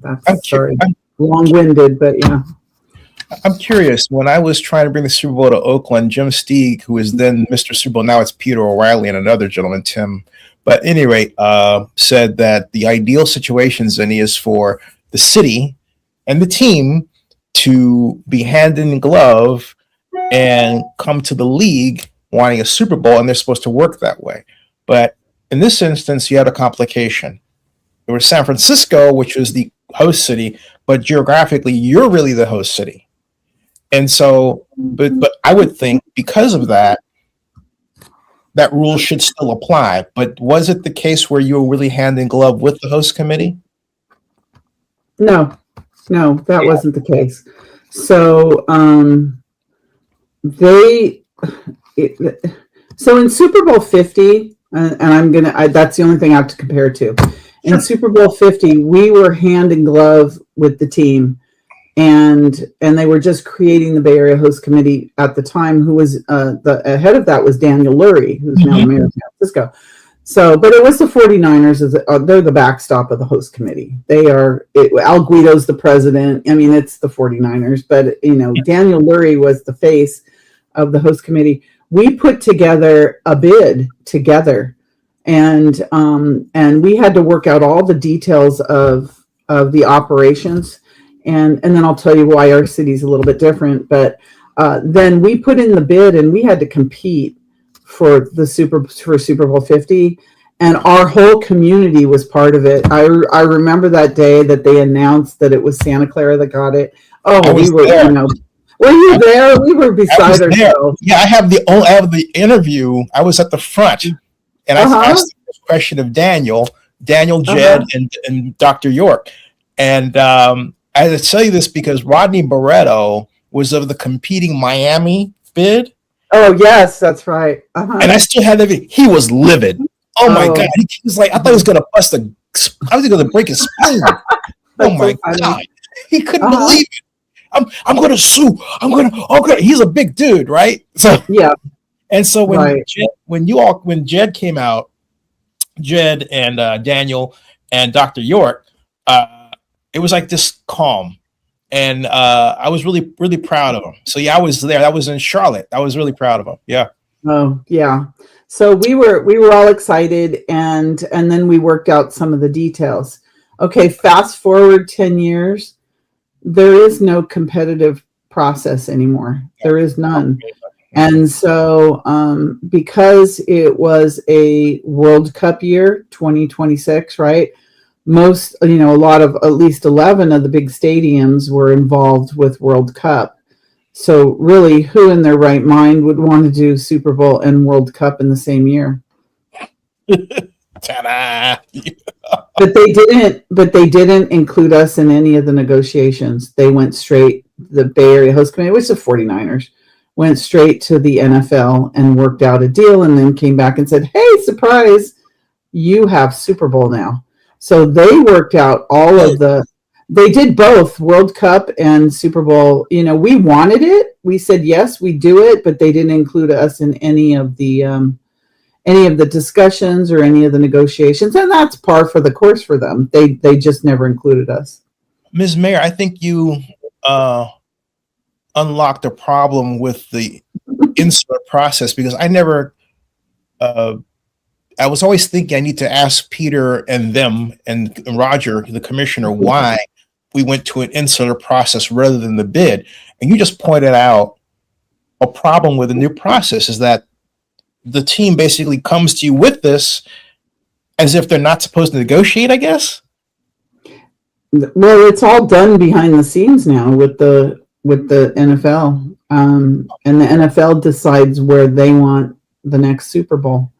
I'm, That's sorry, long-winded, but yeah. I'm curious. When I was trying to bring the Super Bowl to Oakland, Jim Steig, who was then Mr. Super Bowl, now it's Peter O'Reilly and another gentleman, Tim. But at any rate, said that the ideal situation, Zenny, is for the city and the team to be hand in glove and come to the league wanting a Super Bowl, and they're supposed to work that way. But in this instance, you had a complication. It was San Francisco, which was the host city, but geographically, you're really the host city. And so, but I would think because of that, that rule should still apply. But was it the case where you were really hand in glove with the host committee? No, that wasn't the case. So so in Super Bowl 50, and that's the only thing I have to compare it to. In Super Bowl 50, we were hand in glove with the team, and they were just creating the Bay Area Host Committee at the time. Who was the head of that was Daniel Lurie, who's now the mayor of San Francisco. So, but it was the 49ers. They're the backstop of the host committee. Al Guido's the president. I mean, it's the 49ers, but Daniel Lurie was the face of the host committee. We put together a bid together, and we had to work out all the details of the operations, and then I'll tell you why our city's a little bit different. But then we put in the bid, and we had to compete for Super Bowl 50, and our whole community was part of it. I remember that day that they announced that it was Santa Clara that got it. Oh, we were there. Were you there? We were beside ourselves. Yeah, I have the interview. I was at the front, and I asked the question of Daniel, Jed, and Dr. York. And I had to tell you this because Rodney Barreto was of the competing Miami bid. Oh, yes, that's right. And I still had everything. He was livid. Oh, my God. He was like, I thought he was going to I was going to break his spine. Oh, my God. He couldn't believe it. I'm going to sue. He's a big dude, right? So yeah. And so when Jed came out, Jed and Daniel and Dr. York, it was like this calm. And I was really, really proud of him. So yeah, I was there. That was in Charlotte. I was really proud of him. Yeah. Oh yeah. So we were all excited, and then we worked out some of the details. Okay, fast forward 10 years, there is no competitive process anymore. There is none. And so because it was a World Cup year, 2026, right? A lot of at least 11 of the big stadiums were involved with World Cup. So really, who in their right mind would want to do Super Bowl and World Cup in the same year? Ta-da! But they didn't include us in any of the negotiations. They went straight, the Bay Area Host Committee, which is the 49ers, went straight to the NFL and worked out a deal, and then came back and said, hey, surprise, you have Super Bowl now. So they worked out they did both World Cup and Super Bowl. We wanted it. We said, yes, we do it, but they didn't include us in any of the discussions or any of the negotiations. And that's par for the course for them. They just never included us. Ms. Mayor, I think you unlocked a problem with the insular process, because I never, I was always thinking I need to ask Peter and them and Roger, the commissioner, why we went to an insular process rather than the bid. And you just pointed out a problem with the new process is that the team basically comes to you with this as if they're not supposed to negotiate, I guess. Well, it's all done behind the scenes now with the NFL. And the NFL decides where they want the next Super Bowl.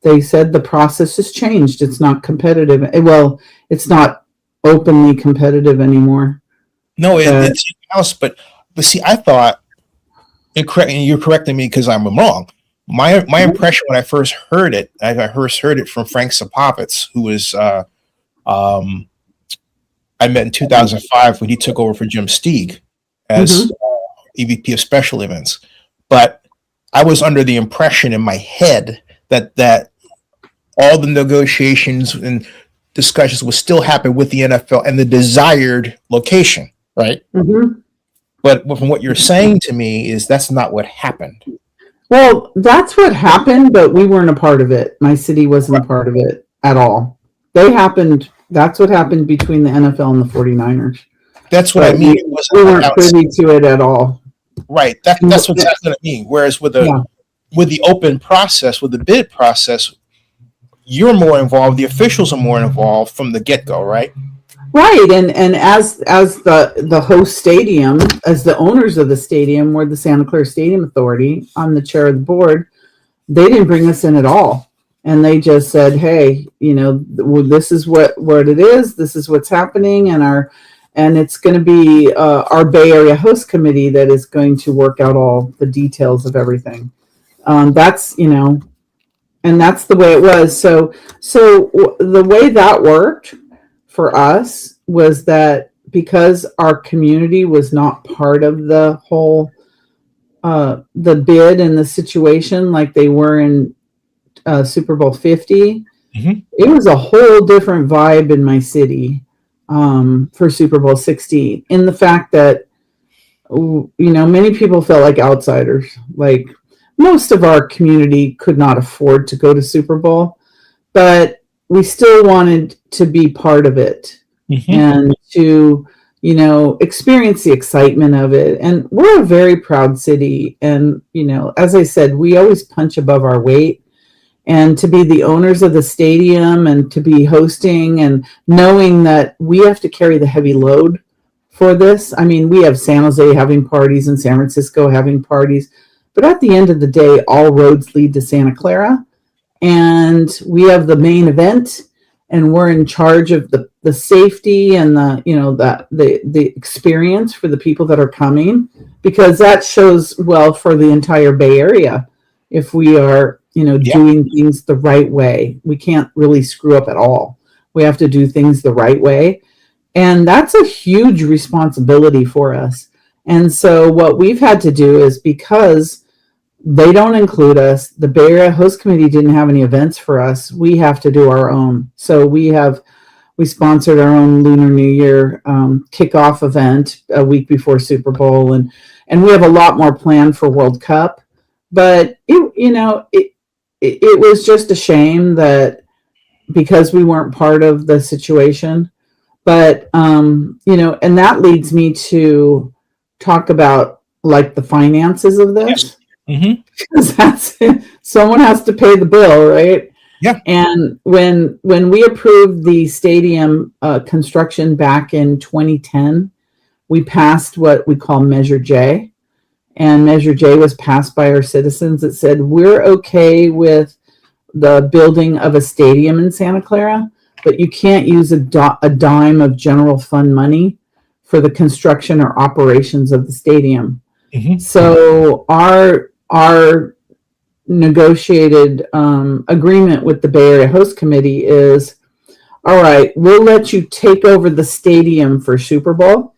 They said the process has changed. It's not competitive. Well, it's not openly competitive anymore. No, it's in-house, but see, I thought, and you're correcting me because I'm wrong. My impression when I first heard it, from Frank Sapovitz, who was I met in 2005 when he took over for Jim Steig as EVP of Special Events. But I was under the impression in my head that all the negotiations and discussions would still happen with the NFL and the desired location, right? Mm-hmm. But from what you're saying to me is that's not what happened. Well, that's what happened, but we weren't a part of it. My city wasn't a part of it at all. That's what happened between the NFL and the 49ers. That's what I mean. We weren't privy to it at all. Right. That's what I mean. Whereas with the open process, with the bid process, you're more involved. The officials are more involved from the get-go, right? Right. And as the host stadium, as the owners of the stadium, we're the Santa Clara Stadium Authority. I'm the chair of the board. They didn't bring us in at all. And they just said, hey, this is what it is. This is what's happening. And it's going to be our Bay Area host committee that is going to work out all the details of everything. And that's the way it was. So the way that worked for us was that because our community was not part of the whole, the bid and the situation like they were in Super Bowl 50, it was a whole different vibe in my city for Super Bowl 60, in the fact that, many people felt like outsiders. Like most of our community could not afford to go to Super Bowl, but we still wanted to be part of it and to, experience the excitement of it. And we're a very proud city. And, as I said, we always punch above our weight. And to be the owners of the stadium and to be hosting and knowing that we have to carry the heavy load for this. I mean, we have San Jose having parties and San Francisco having parties. But at the end of the day, all roads lead to Santa Clara. And we have the main event, and we're in charge of the safety and the experience for the people that are coming, because that shows well for the entire Bay Area. If we are, doing things the right way, we can't really screw up at all. We have to do things the right way. And that's a huge responsibility for us. And so what we've had to do is, because they don't include us, the Bay Area Host Committee didn't have any events for us, we have to do our own. So we sponsored our own Lunar New Year kickoff event a week before Super Bowl, and we have a lot more planned for World Cup. But it was just a shame that, because we weren't part of the situation. But and that leads me to talk about like the finances of this. Because that's someone has to pay the bill, right? Yeah. And when we approved the stadium construction back in 2010, we passed what we call Measure J. And Measure J was passed by our citizens. It said, we're okay with the building of a stadium in Santa Clara, but you can't use a dime of general fund money for the construction or operations of the stadium. So our negotiated agreement with the Bay Area Host Committee is, all right, we'll let you take over the stadium for Super Bowl.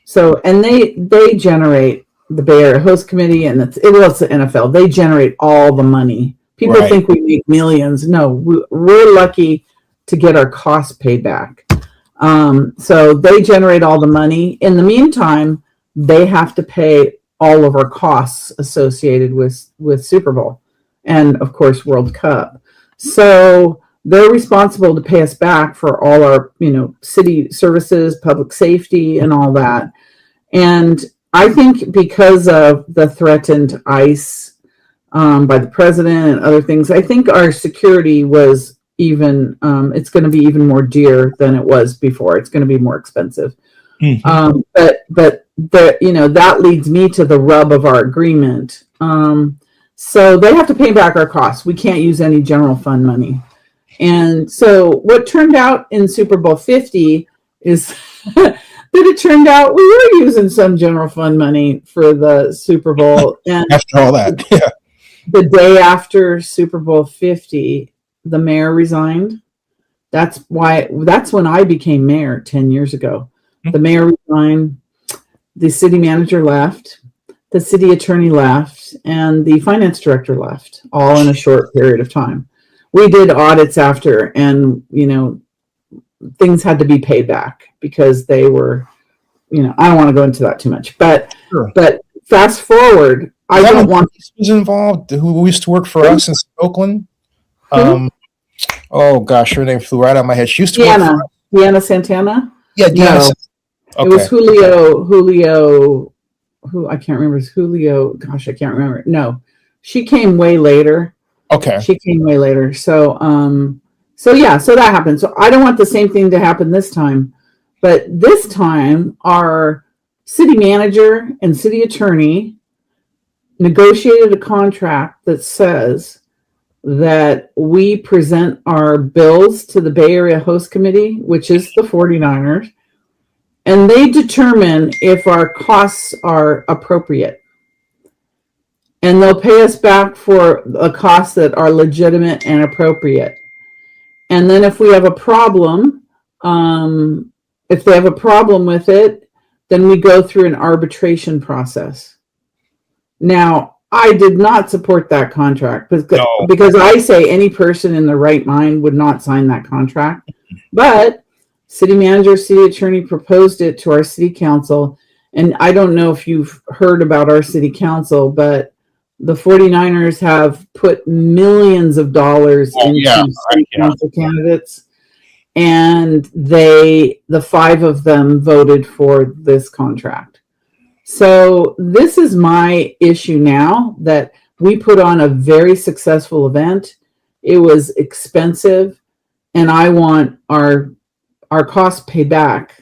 So, and they generate, the Bay Area Host Committee, and it's the NFL. They generate all the money. People think we make millions. No, we're lucky to get our costs paid back. So they generate all the money. In the meantime, they have to pay all of our costs associated with Super Bowl and, of course, World Cup. So they're responsible to pay us back for all our, city services, public safety, and all that. And I think because of the threatened ICE by the president and other things, I think our security was even, it's going to be even more dear than it was before. It's going to be more expensive. But that leads me to the rub of our agreement. So they have to pay back our costs. We can't use any general fund money. And so what turned out in Super Bowl 50 is that it turned out we were using some general fund money for the Super Bowl. And after all that, the day after Super Bowl 50, the mayor resigned. That's when I became mayor 10 years ago. The mayor resigned, the city manager left, the city attorney left, and the finance director left, all in a short period of time. We did audits after, and things had to be paid back because they were, I don't want to go into that too much, but Sure. but fast forward, I don't want was involved who used to work for us in Oakland. Who? Oh gosh, her name flew right out of my head. She used to work for us. Deanna Santana. Yeah, Deanna. No, it was Julio. Who I can't remember. It's Julio. Gosh, I can't remember. No, she came way later. Okay. She came way later. So yeah, so that happened. So I don't want the same thing to happen this time, but this time our city manager and city attorney negotiated a contract that says that we present our bills to the Bay Area Host Committee, which is the 49ers, and they determine if our costs are appropriate. And they'll pay us back for the costs that are legitimate and appropriate. And then if we have a problem, if they have a problem with it, then we go through an arbitration process. Now, I did not support that contract because I say any person in their right mind would not sign that contract. But city manager, city attorney proposed it to our city council. And I don't know if you've heard about our city council, but the 49ers have put millions of dollars into city council candidates. And the 5 of them voted for this contract. So this is my issue now, that we put on a very successful event. It was expensive, and I want our costs paid back.